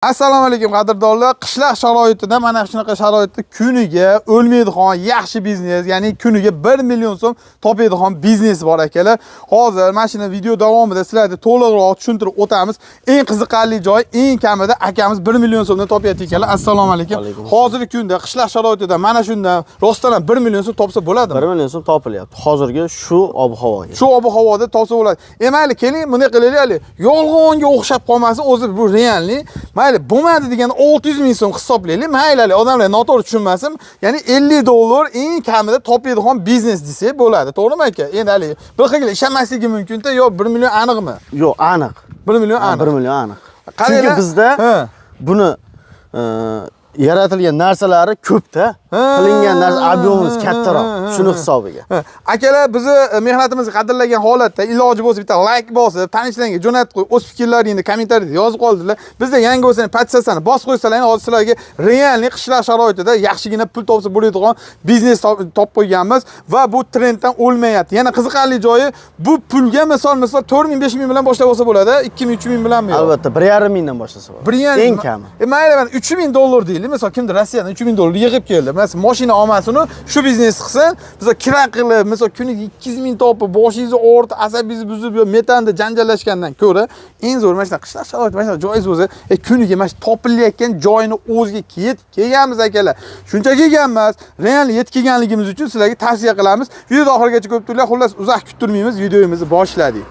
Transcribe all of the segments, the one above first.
Assalomu alaykum qadrdonlar. Qishloq sharoitida mana shunaqa sharoitda kuniga o'lmaydigan yaxshi biznes, ya'ni kuniga 1 million so'm topadigan biznes bor akalar. Hozir mana shuni video davomida sizlarga to'liqroq tushuntirib o'tamiz. Eng qiziqarli joy, eng kamida akamiz 1 million so'mdan topyapti ekanlar. Assalomu alaykum. Hozirgi kunda qishloq sharoitida mana shundan rostdan 1 million so'm topsa bo'ladimi? 1 million so'm topilyapti. Hozirgi shu ob-havoga. Shu ob-havoda topsa bo'ladi. Mayli, keling, bunday qilaylik. Yolg'onga o'xshab qolmasin, o'zi bu realni. Mayli, bo'lmadi degan 600 ming so'm hisoblaylik. Mayli, odamlar noto'g'ri tushunmasin. Ya'ni 50 dollar eng kamida topadigan biznes desak bo'ladi. To'g'rimi aka? Endi hali bir xilga ishlamasligi mumkin-da, yo 1 million aniqmi? Yo'q, aniq. 1 million aniq. 1 million aniq. Chunki bizda buni yaratilgan narsalari ko'p-da. Qilingan narsa ob'yomimiz kattaroq. Shuni hisobiga. Akalar, bizni mehnatimizni qadrlagan holatda iloji bo'lsa bitta like bosib, tanishlarga jo'natib qo'yib, o'z fikrlaringizni kommentariyada yozib qoldilar. Bizda yangi bo'lsa podpisatsiyani bosib qo'ysalar, hozir sizlarga realni qishloq sharoitida yaxshigina pul topsa bo'ladigan biznes topib qo'yganmiz va bu trenddan o'lmayapti. Yana qiziqarli joyi, bu pulga misol 4 ming 5 ming bilan boshlab olsa bo'ladi, 2 ming 3 ming bilanmi? Albatta, 1,5 mingdan boshlasa bo'ladi. Eng kami. Mayli, mana 3 ming dollar deylik. Misol kimdir Rossiyadan 3 ming dollar yig'ib keldi. Mesela mashina olmasin, shu biznes qilsin, biza kira qilib, mesela kuniga 200 ming topib, boshingizni o'rta, asabingizni buzib, metanda janjallashgandan ko'ra, eng zo'r mana shunaqa qishloq sharoit, mana shunaqa joyingiz bo'lsa, kuniga mana shu topilayotgan joyini o'ziga kelganmiz akalar. Shunchaki kelganmiz, realni yetib kelganligimiz uchun sizlarga tavsiya qilamiz. Videoni oxirigacha ko'rib turinglar. Xullas, uzoq kuttirmaymiz, videomizni boshladik.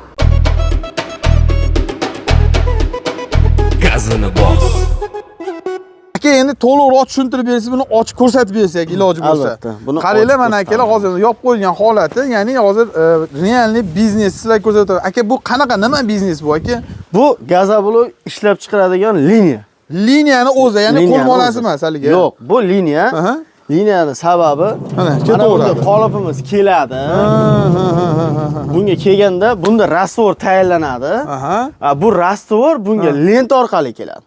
Gazini bos. Aka, endi to'liqroq tushuntirib bersangiz, buni ochib ko'rsatib bersak iloji bo'lsa. Albatta. Buni qaranglar, mana akalar hozir yopib qo'yilgan holati, ya'ni hozir realni biznes sizlar ko'rsatib. Aka, bu qanaqa nima biznes bu aka? Bu gazoblo ishlab chiqaradigan liniya. Liniyani o'zi, ya'ni qo'lmonasi emas haliga. Yo'q, bu liniya. Liniyaning sababi mana bunga qolipimiz keladi. Bunga kelganda bunda rastvor tayyorlanadi. Bu rastvor bunga lenta orqali keladi.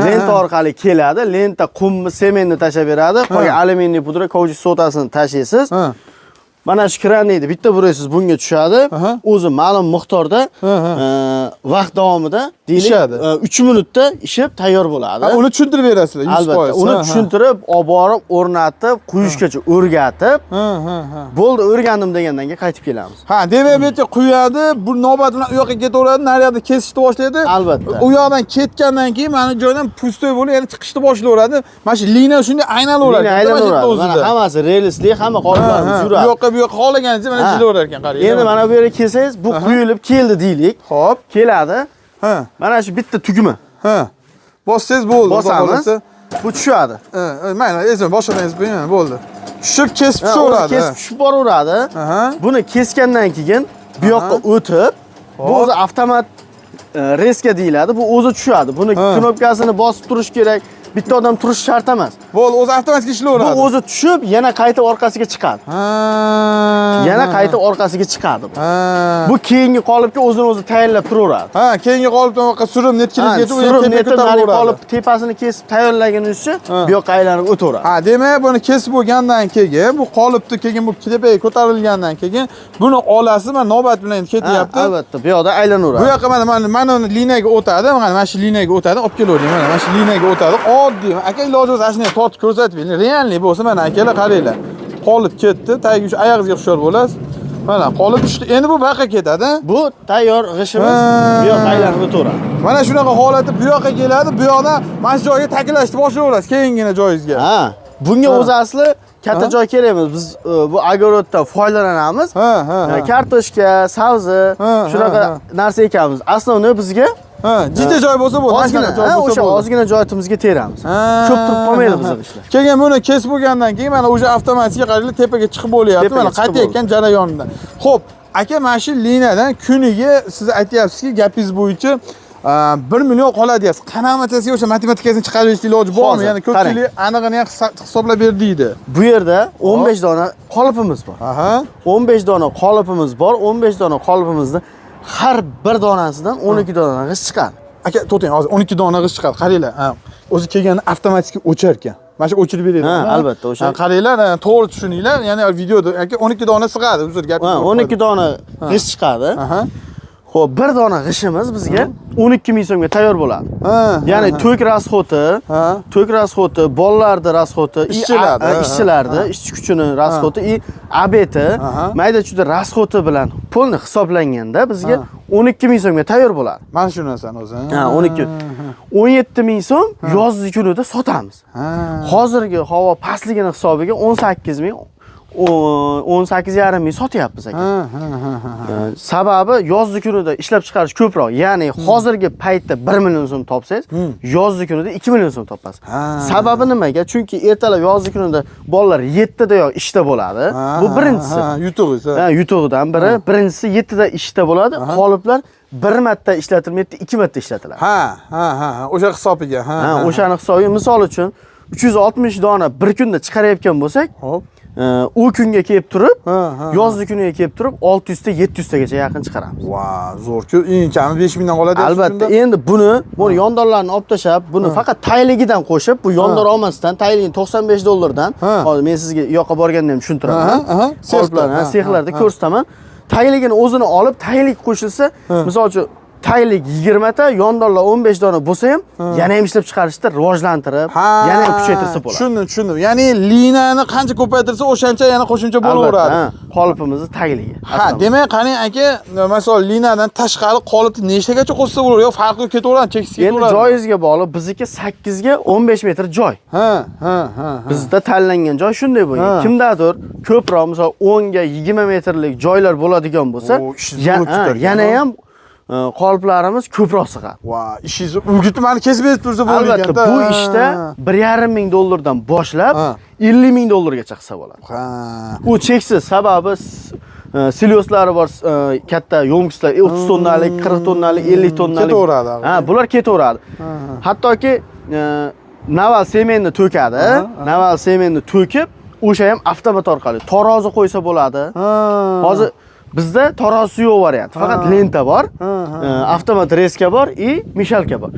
Lenta orqali keladi. Lenta qumni, sementni tashab beradi. Qolgan alyuminiy pudra, kavuchuk sotasini tashlaysiz. Mana shu kranni bitta buraysiz bunga tushadi. O'zi ma'lum miqdorda vaqt davomida deylik 3 minutda ishib tayyor bo'ladi. Uni tushuntirib berasizlar 100%. Albatta, uni tushuntirib, olib borib, o'rnatib, quyishgacha o'rgatib, bo'ldi, o'rgandim degandan keyin qaytib kelamiz. Demak, bu yerga quyadi, bu navbat bilan u yoqqa ketaveradi, naryoqda kesishni boshlaydi. Albatta. U yoqdan ketgandan keyin mana joydan pustoy bo'lib, ya'ni chiqishni boshlayveradi. Mana shu liniya shunday aylanaveradi. Mana hammasi relsli, hamma qoliplarimiz yuradi. Bu yoqqa xohlaganingizda mana jilaverar ekan, qarang. Endi mana bu yerga kelsangiz, bu quyilib keldi deylik. Xo'p, keladi. Mana shu bitta tugma. Bossangiz bo'ldi. Bosamiz. Bu tushadi. Mayli, eson boshqaringiz qo'ying, bo'ldi. Tushib kesib tushaveradi. Kesib tushib boraveradi. Buni kesgandan keyin bu yoqqa o'tib, bu o'zi avtomat reska deyiladi. Bu o'zi tushadi. Buni knopkasini bosib turish kerak. Bitta odam turish shart emas. Bo'ldi, o'zi avtomatik ishlayveradi. Bu o'zi tushib, yana qaytib orqasiga chiqadi. Yana qaytib orqasiga chiqadi. Bu keyingi qolipga o'zini o'zi tayyorlab turaveradi. Keyingi qolipdan orqa surib netkiligagacha u surib netib qolib tepasini kesib tayyorlagunizcha bu yoqqa aylanib o'taveradi. Demak, buni kesib bo'lgandan keyin, bu qolipni keyin bu tepaga ko'tarilgandan keyin buni olasiz, mana navbat bilan ketyapti. Albatta, bu yoqda aylanaveradi. Bu yoqqa mana uni liniyaga o'tadi, mana shu liniyaga o'tadi, olib kelavering, mana shu liniyaga o'tadi. Oddiy, aka iloji bo'lsa shunday tortib ko'rsatib bering. Realni bo'lsa mana akalar qaranglar. Qolib ketdi, tagiga shu oyog'ingizga hushyor bo'lasiz. Mana qolib tushdi. Endi bu yoqqa ketadi. Bu tayyor g'ishimiz bu yoqqa aylanib o'taveradi. Mana shunaqa holatda bu yoqqa keladi, bu yoqdan mana shu joyga taklashni boshlayverasiz, keyingina joyingizga. Bunga o'zi asli katta joy kerak emas. Biz bu agoroddan foydalanamiz. Kartoshka, sabzi, shunaqa narsa ekamiz. Aslida bizga jiddiy joy bo'lsa bo'ladi. O'sha ozgina joyimizga teramiz. Ko'p turib qolmaydi bizning ishlar. Keyin buni kesib bo'lgandan keyin mana o'sha avtomatik qaranglar tepaga chiqib bo'lyapti. Mana qaytayotgan jarayonida. Xo'p, aka, mana shu liniyadan kuniga siz aytyapsizki, gapingiz bo'yicha 1 million qoladi deyapsiz. Qanaqa o'sha matematikasini chiqarishga iloji bormi? Ya'ni ko'pchilik anig'ini hisoblab ber deydi. Bu yerda 15 dona qolipimiz bor. 15 dona qolipimiz bor. 15 dona qolipimizni har bir donasidan 12 dona g'isht chiqadi. Aka, to'xtang, hozir 12 dona g'isht chiqadi. Qaranglar, o'zi kelganda avtomatik o'char ekan. Mana shu o'chirib beradi. Albatta, o'sha. Qaranglar, to'g'ri tushuninglar. Ya'ni videoda aka 12 dona sig'adi, uzr gap. 12 dona g'isht chiqadi. Xo'p, bir dona g'ishimiz bizga 12 ming so'mga tayyor bo'ladi. Ya'ni to'k rasxoti, bolalarning rasxoti, ishchilarni, ishchi kuchini rasxoti, obeti, mayda chuda rasxoti bilan pulni hisoblanganda bizga 12 ming so'mga tayyor bo'ladi. Mana shu narsani o'zi. 12. 17 ming so'm yozgi kunida sotamiz. Hozirgi havo pastligini hisobiga 18 ming 18,5 ming sotyapmiz aka. Sababi yozgi kunida ishlab chiqarish ko'proq. Ya'ni hozirgi paytda 1 million so'm topsangiz, yozgi kunida 2 million so'm topasiz. Sababi nimaga? Chunki ertalab yozgi kunida bolalar 7 dayoq ishda bo'ladi. Bu birinchisi. Yutug'i. Yutug'idan biri. Birinchisi 7 da ishda bo'ladi. Qoliplar bir marta ishlatilmaydi, 2 marta ishlatiladi. O'sha hisobiga. O'shani hisobiga misol uchun 360 dona bir kunda chiqarayotgan bo'lsak, hop. U kunga kelib turib, yozgi kuniga kelib turib 600 ta 700 tagacha yaqin chiqaramiz. Vau, zo'r-ku. Eng kami 5 mingdan qoladi. Albatta, endi buni yondorlarni olib tashab, buni faqat tayligidan qo'shib, bu yondor olmasdan, tayligini $95 hozir men sizga u yoqqa borganda ham tushuntiraman. Sexlarda ko'rsataman. Tayligini o'zini olib, taylik qo'shilsa, misol uchun taylik 20 ta, yondorlar 15 dona bo'lsa ham, yana ham ishlab chiqarishda rivojlantirib, yana ham kuchaytirsa bo'ladi. Tushundim. Ya'ni liniyani qancha ko'paytirsa, o'shancha yana qo'shimcha bo'laveradi. Qolipimizni tagligi. Demak, qani aka, masalan, liniyadan tashqari qolipni nechtagacha qo'shsa bo'ladi yo farqi ketaveradi, cheksiz ketaveradi. Endi joyingizga bog'liq. Bizniki 8 ga 15 metr joy. Bizda tanlangan joy shunday bo'lgan. Kimdadir ko'proq, masalan, 10 ga 20 metrlik joylar bo'ladigan bo'lsa, yana ham qoliplarimiz ko'proq sig'adi. Vau, ishingiz o'gitmani kesib berib tursa bo'ladi. Albatta, bu ishda $1,5 ming dollardan boshlab $50 ming gacha qilsa bo'ladi. U cheksiz, sababi silyoslari bor, katta yo'mkislar 30 tonnalik, 40 tonnalik, 50 tonnalik ketaveradi. Bular ketaveradi. Hattoki naval semenni to'kadi. Naval semenni to'kib, o'sha ham avtomat orqali tarozi qo'ysa bo'ladi. Hozir bizda tarozi yo'q variant. Faqat lenta bor, avtomat reska bor, mishalka bor.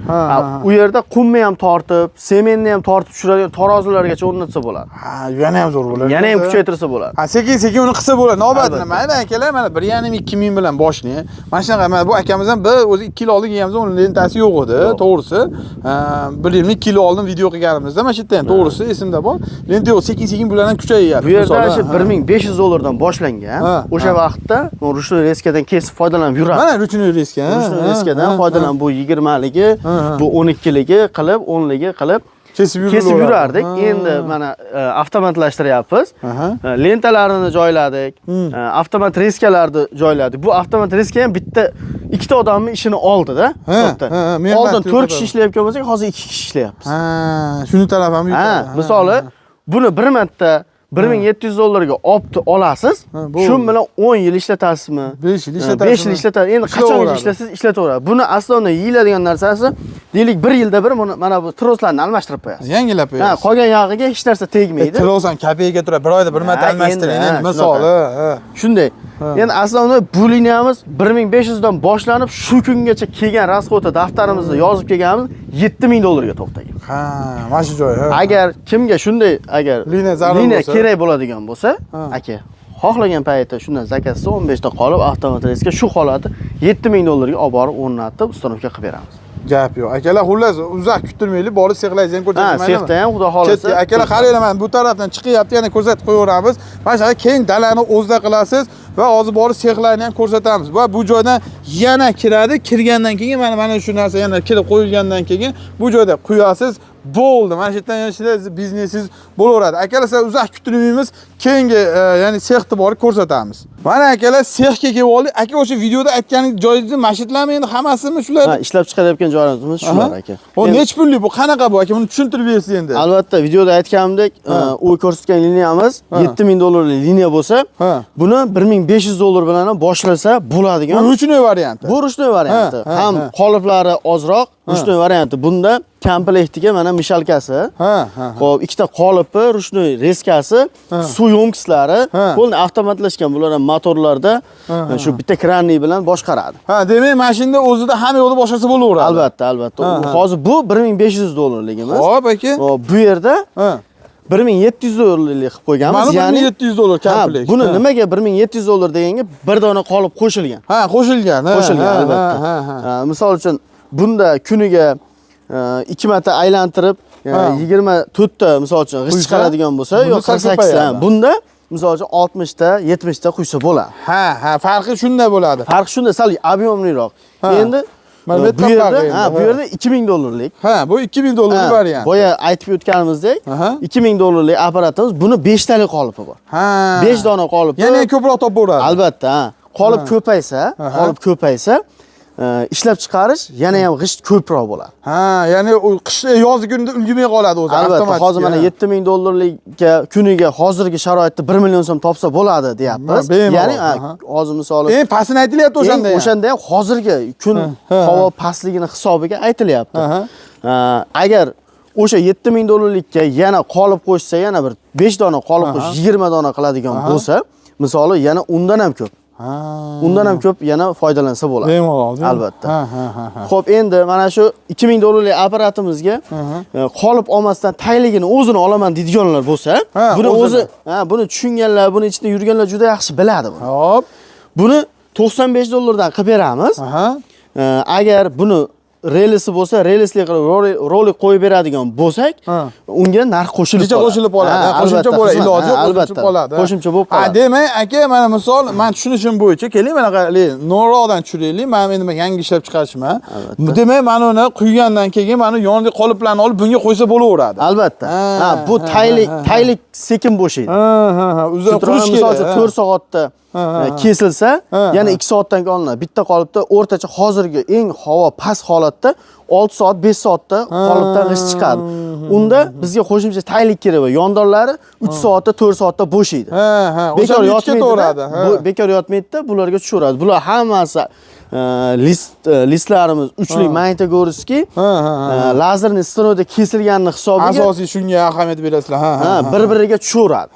U yerda qumni ham tortib, semenni ham tortib tushiradigan tarozilargacha o'rnatsa bo'ladi. Yana ham zo'r bo'ladi. Yana ham kuchaytirsa bo'ladi. Sekin-sekin uni qilsa bo'ladi. Navbatini mayli akalar, mana 1,5-2 ming bilan boshlang. Mana shunaqa, mana bu akamiz ham o'zi 2 yil oldin kelganmiz, uni lentasi yo'q edi, to'g'risi. 1,2 yil oldin video qilganimizda, mana shu yerda ham to'g'risi esimda bor. Lenta yo'q, sekin-sekin bular ham kuchayyapti. Bu yerda $1,500 boshlangan. O'sha vaqtda ruchnoy reskadan kesib foydalanib yuradi. Mana ruchnoy reska. Ruchnoy reskadan foydalanib bu 20ligi, bu 12ligi qilib, 10ligi qilib kesib yurardik. Endi mana avtomatlashtiryapmiz. Lentalarini joyladik, avtomat reskalarni joyladik. Bu avtomat reska ham bitta ikkita odamning ishini oldida, hisobda. Oldin 4 kishi ishlayotgan bo'lsak, hozir 2 kishi ishlayapmiz. Shuni taraf ham yutadi. Misoli, buni bir marta $1,700 olasiz. Shu bilan 10 yil ishlatasizmi? 5 yil ishlatasiz. 5 yil ishlatasiz. Endi qachon ishlasangiz ishlataverasiz. Buni aslida yeyiladigan narsasi, deylik 1 yilda bir mana bu troslarni almashtirib qo'yasiz. Yangilab qo'yasiz. Qolgan yog'iga hech narsa tegmaydi. Tros ham kapayiga turadi. Bir oyda bir marta almashtiring. Misoli, shunday. Endi aslida bu liniyamiz 1500 dan boshlanib shu kungacha kelgan rasxoti daftarimizda yozib kelganimiz $7,000 ga to'xtagan. Mana shu joy. Agar kimga shunday liniya kerak bo'ladigan bo'lsa, aka, xohlagan paytda shundan zakasi 15 ta qolib, avtomat reska shu holati $7,000 ga olib borib o'rnatib, ustanovka qilib beramiz. Gap yo'q. Akalar, xullas, uzoq kuttirmaylik, borib sexlaringizni ham ko'rsatmayman. Sexda ham xudo xolasa. Akalar, qaranglar, mana bu tarafdan chiqyapti, yana ko'rsatib qo'yaveramiz. Mana shu keng dalani o'zida qilasiz va hozir borib sexlarni ham ko'rsatamiz. Va bu joydan yana kiradi, kirgandan keyin mana shu narsa yana kirib qo'yilgandan keyin bu joyda quyasiz. Bo'ldi. Mana shu yerdan yana biznesingiz bo'laveradi. Akalar, siz uzoq kuttirmaymiz. Keyingi, ya'ni sexni borib ko'rsatamiz. Mana akalar, sexga kelib oldik. Aka, o'sha videoda aytganingiz joyingizni mashitlarmi endi hammasimi shular? Ishlab chiqarayotgan joylarimiz shular aka. O nech pullik bu? Qanaqa bu aka? Buni tushuntirib bersiz endi. Albatta, videoda aytganimdek, u ko'rsatgan liniyamiz $7,000 liniya bo'lsa, buni $1,500 bilan ham boshlasa bo'ladigan. Bu ruchnoy varianti. Bu ruchnoy varianti. Ham qoliplari ozroq, ruchnoy varianti. Bunda komplektiga mana mishalkasi, xo'p, ikkita qolipi, ruchnoy reskasi, suv yo'mkislari, qo'lni avtomatlashgan bular ham motorlarda shu bitta kranli bilan boshqaradi. Demak, mashinada o'zida hamma yo'lda boshqasi bo'laveradi. Albatta. Hozir bu $1,500 ligimiz. Xo'p, aka. Bu yerda 1700 dollarlik qilib qo'yganmiz. Mana $1700 komplekt. Buni nimaga $1700 deganga bir dona qolip qo'shilgan. Ha, qo'shilgan. Qo'shilgan albatta. Misol uchun bunda kuniga 2 marta aylantirib 24 ta misol uchun g'isht chiqaradigan bo'lsa, yo 48 ta. Bunda misol uchun 60 ta, 70 ta quysa bo'ladi. Ha, farqi shunda bo'ladi. Farqi shunda, sal ob'yomliroq. Endi bu yerda $2000 Ha, bu $2000 variant. Boya aytib o'tganimizdek, $2000 apparatimiz, buni 5 talik qolipi bor. Ha. 5 dona qolipi. Yana ko'proq topib bo'ladi. Albatta, qolip ko'paysa, ishlab chiqarish yana ham g'isht ko'proq bo'ladi. Ha, ya'ni qish yoz kunida ulgurmay qoladi o'zi avtomatik. Hozir mana $7000 kuniga hozirgi sharoitda 1 million so'm topsa bo'ladi, deyapmiz. Ya'ni hozir misol eng pastini aytilyapti o'shanda. O'shanda ham hozirgi kun havo pastligini hisobiga aytilyapti. Agar o'sha $7000 yana qolib qo'shsa, yana bir 5 dona qolib qo'sh 20 dona qiladigan bo'lsa, misoli yana undan ham ko'p. Undan ham ko'p yana foydalansa bo'ladi. Bemalol. Albatta. Xo'p, endi mana shu $2000 apparatimizga qolib olmasdan tayligini o'zini olaman deydiganlar bo'lsa, buni tushunganlar, buni ichida yurganlar juda yaxshi biladi buni. Hop. Buni $95 dan qilib beramiz. Agar buni relisi bo'lsa, relisli qilib rolik qo'yib beradigan bo'lsak, unga narx qo'shilib qoladi. Qo'shilib qoladi. Qo'shimcha bo'ladi, iloji yo'q, albatta. Qo'shimcha bo'lib qoladi. Demak, aka, mana misol, men tushunishim bo'yicha keling, mana qarang, no'roqdan tushiraylik. Men endi yangi ishlab chiqarishman. Demak, men uni quygandan keyin mana yoniga qoliplarni olib bunga qo'ysa bo'laveradi. Albatta. Bu taylik sekin bo'shaydi. O'zi qurish misol uchun 4 soatda kesilsa, yana 2 soatdan keyin olinadi. Bitta qolipda o'rtacha hozirgi eng havo past holatda 6 soat, 5 soatda qolipdan g'isht chiqadi. Unda bizga qo'shimcha taylik kerak va yondorlari 3 soatda, 4 soatda bo'shaydi. Bekor yotmaydi. Bekor yotmaydi-da, bularga tushaveradi. Bular hammasi listlarimiz uchli magnit go'riski, lazerni stenoda kesilganini hisobiga asosiy shunga ahamiyat berasizlar. Bir-biriga tushaveradi.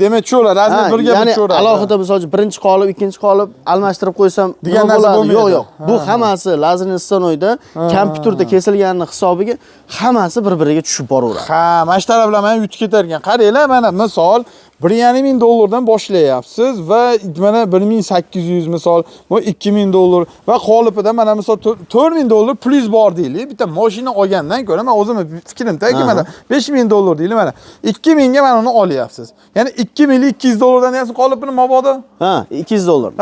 Demak tushaveradi, lazerni birga tushaveradi. Ya'ni alohida misol birinchi qolip, ikkinchi qolip almashtirib qo'ysam degan narsa bo'lmaydi. Yo'q. Bu hammasi lazerni stenoda kompyuterda kesilganini hisobiga hammasi bir-biriga tushib boraveradi. Mana shu taraf bilan yutib ketar ekan. Qaranglar, mana misol $1,500 dan boshlayapsiz va mana 1800 misol, bu $2000 va qolipida mana misol $4000 plyus bor deylik. Bitta mashina olgandan ko'ra men o'zim fikrimdagi mana $5000 deylik mana. 2000 ga mana uni olyapsiz. Ya'ni $2200 dan deyapsiz qolipini mabodo? $200.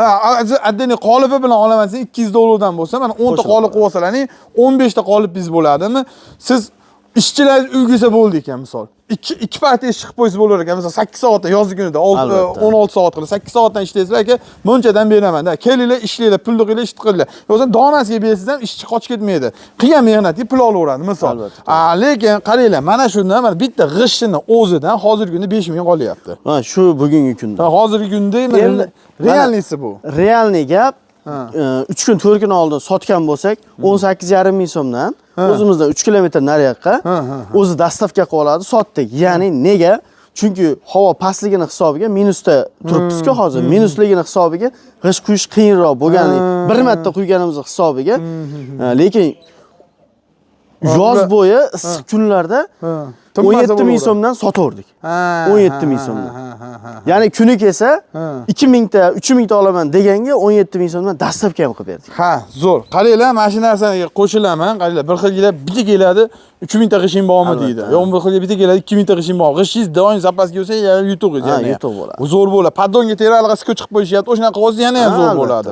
Addini qolipi bilan olamasan $200 dan bo'lsa, mana 10 ta qolip qilib olsalaring 15 ta qolipingiz bo'ladimi? Siz ishchilar ulgursa bo'ldi ekan misol. 2 partiya ish qilib qo'ysa bo'lar ekan. Misol 8 soatda yozgi kunida 16 soat qilib 8 soatdan ishlaysizlar aka, bunchadan beraman-da. Kelinglar, ishlanglar, pulni qilinglar, ish qilinglar. Yo'qsa donasiga bersangiz ham ishchi qochib ketmaydi. Qilgan mehnatga pul olaveradi misol. Lekin qaranglar, mana shundan mana bitta g'ishtini o'zidan hozirgi kunda 5000 qolyapti. Shu bugungi kunda. Hozirgi kunda realnisi bu. Realni gap 3 kun 4 kun oldin sotgan bo'lsak 18,5 ming so'mdan o'zimizdan 3 kilometr nariyoqqa o'zi dastavka qilib oladi, sotdik. Ya'ni nega? Chunki havo pastligini hisobiga minusda turibmiz-ku hozir. Minusligini hisobiga g'isht quyish qiyinroq bo'lgani, bir marta quyganimiz hisobiga, lekin yoz bo'yi issiq kunlarda 17 ming so'mdan sotaverdik. 17 ming so'mdan. Ya'ni kuni kelsa 2000 ta, 3000 ta olaman deganga 17 ming so'mdan dastavka ham qilib berdik. Zo'r. Qaranglar, mana shu narsaga qo'shilaman. Qaranglar, bir xilga bitta keladi, 3000 ta g'ishing bormi deydi. Yo'q, bir xilga bitta keladi, 2000 ta g'ishing bor. G'ishingiz doim zapasga bo'lsa, yutuq ya'ni. Yutuq bo'ladi. Zo'r bo'ladi. Paddonga teralg'a skot chiqib qo'yishyapti. O'shanaqa qilsa yana ham zo'r bo'ladi.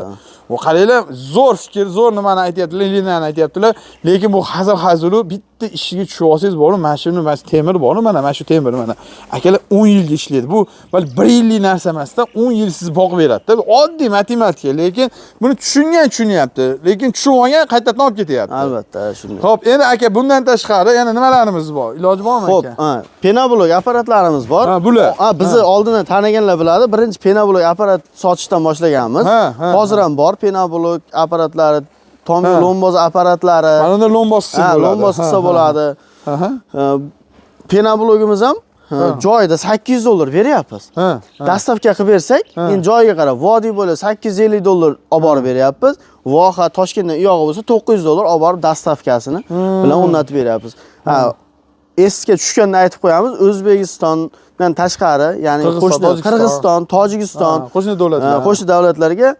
Bu qaranglar, zo'r fikr, zo'r nimani aytyaptilar, liniyani aytyaptilar. Lekin bu hazil-hazilu bitta ishiga tushib olsangiz bormi? Mana shuni, mana temir bormi? Mana shu temir mana. Akalar 10 yilga ishlaydi. Bu bal 1 yillik narsa emas-da, 10 yil siz boqib beradi-da. Oddiy matematika, lekin buni tushunyapti. Lekin tushib olgan qaytadan olib ketyapti. Albatta, shunday. Xo'p, endi aka, bundan tashqari yana nimalarimiz bor? Iloji bormi aka? Xo'p, penablok apparatlarimiz bor. Bular. Bizni oldindan taniganlar biladi. Birinchi penablok apparat sotishdan boshlaganmiz. Hozir ham bor penablok apparatlari, Tommy Lomboz apparatlari. Mana Lomboz qilsa bo'ladi. Lomboz qilsa bo'ladi. Penablogimiz ham joyida $800 beryapmiz. Dastavka qilib bersak, endi joyiga qarab, vodiy bo'lsa $850 olib borib beryapmiz. Voha Toshkentdan u yog'i bo'lsa $900 olib borib dastavkasini bilan o'rnatib beryapmiz. esga tushganini aytib qo'yamiz. O'zbekistondan tashqari, ya'ni qo'shni Qirg'iziston, Tojikiston, qo'shni davlatlar. Qo'shni davlatlarga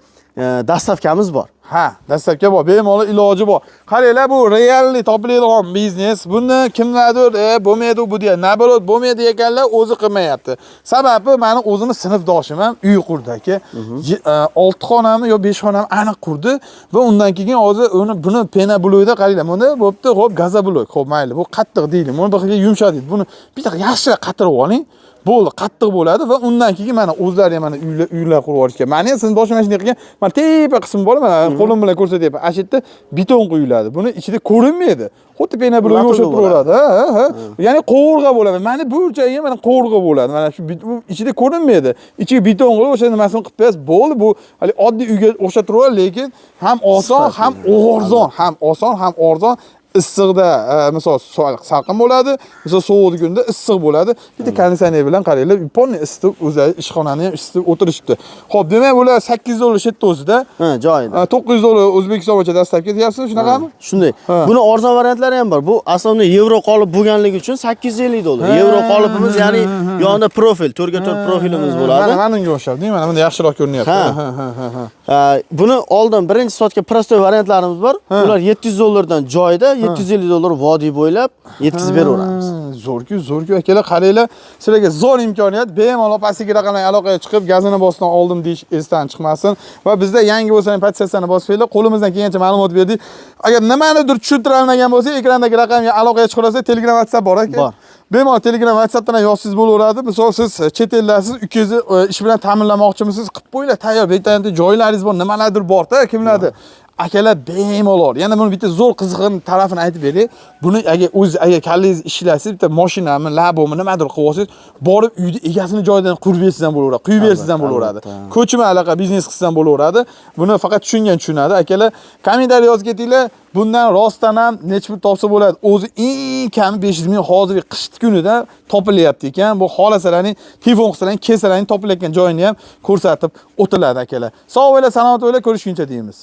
dastavkamiz bor. Ha, dastlabki bor, bemalol iloji bor. Qaranglar, bu realli topiladigan biznes. Buni kimlardir, bo'lmaydi bu deya, nabarot bo'lmaydi ekanlar, o'zi qilmayapti. Sababi meni o'zimni sinfdoshim ham uy qurdi aka. 6 xonami yo 5 xonami aniq qurdi va undan keyin hozir buni pena bloyda qaranglar. Buni bo'pti, xo'p, gaza bloy. Xo'p, mayli, bu qattiq deylik. Buni bir xilga yumshatdik. Buni bitta yaxshi qatirib oling. Bo'ldi, qattiq bo'ladi va undan keyin mana o'zlari ham mana uylar qurib olishgan. Meni sinfdoshim mana shunday qilgan. Mana tepa qismi bor, mana qo'lim bilan ko'rsatyapman. Ana shu yerda beton quyiladi. Buni ichida ko'rinmaydi. Xuddi pena bloy o'xshab turaveradi. Ha. Ya'ni qovurg'a bo'ladi. Mana bu joyiga mana qovurg'a bo'ladi. Mana shu ichida ko'rinmaydi. Ichiga beton qilib o'sha nimasini qilib qo'yasiz. Bo'ldi, bu hali oddiy uyga o'xshab turaveradi, lekin ham oson, ham arzon, ham oson, ham arzon. Issiqda misol salqin bo'ladi, misol sovuq kunda issiq bo'ladi. Bitta konditsioner bilan qaranglar, polni isitib o'zlari ishxonani ham isitib o'tirishibdi. Xo'p, demak bular 800 dollar shetda o'zida. Ha, joyida. 900 dollar O'zbekiston bo'yicha dastlabki deyapsiz, shunaqami? Shunday. Buni arzon variantlari ham bor. Bu asosan yevro qolip bo'lganligi uchun 850 dollar. Yevro qolipimiz, ya'ni yonida profil, 4x4 profilimiz bo'ladi. Mana bunga o'xshab, mana bunda yaxshiroq ko'rinyapti. Buni oldin birinchi soatga prostoy variantlarimiz bor. Ular 700 dollardan joyida 750 dollar vodiy bo'ylab yetkazib beraveramiz. Zo'rku akalar, qaranglar, sizlarga zo'r imkoniyat. Bemalol pastki raqamlarga aloqaga chiqib, gazini bosdan oldim deyish esdan chiqmasin va bizda yangi bo'lsa ham podpisatsiyani bosinglar, qo'limizdan kelgancha ma'lumot berdik. Agar nimanidir tushuntirib olmagan bo'lsa, ekrandagi raqamga aloqaga chiqarasiz, Telegram, WhatsApp bor aka. Bemalol Telegram, WhatsAppdan ham yozsangiz bo'laveradi. Misol siz chet eldasiz, ukangizni ish bilan ta'minlamoqchimisiz, qilib qo'yinglar, tayyor, betartib joylaringiz bor, nimalardir bor-da, kimlardir. Akalar bemalol. Yana buni bitta zo'r qiziqgan tarafini aytib beray. Buni agar kallangiz ishlasangiz, bitta mashinami, labomi nimadir qilib olsangiz, borib uyni egasini joyidan qurib bersangiz ham bo'laveradi, quyib bersangiz ham bo'laveradi. Ko'chma aloqa biznes qilsangiz ham bo'laveradi. Buni faqat tushunadi. Akalar, kommentariy yozib ketinglar. Bundan rostdan ham necha pul topsa bo'ladi. O'zi eng kami 500 ming hozirgi qish kunida topilyapti ekan. Bu xolasalarning telefon qilsalaring, kelsalarning topilayotgan joyini ham ko'rsatib o'tiladi akalar. Sog' bo'la, salomat bo'la, ko'rishguncha deymiz.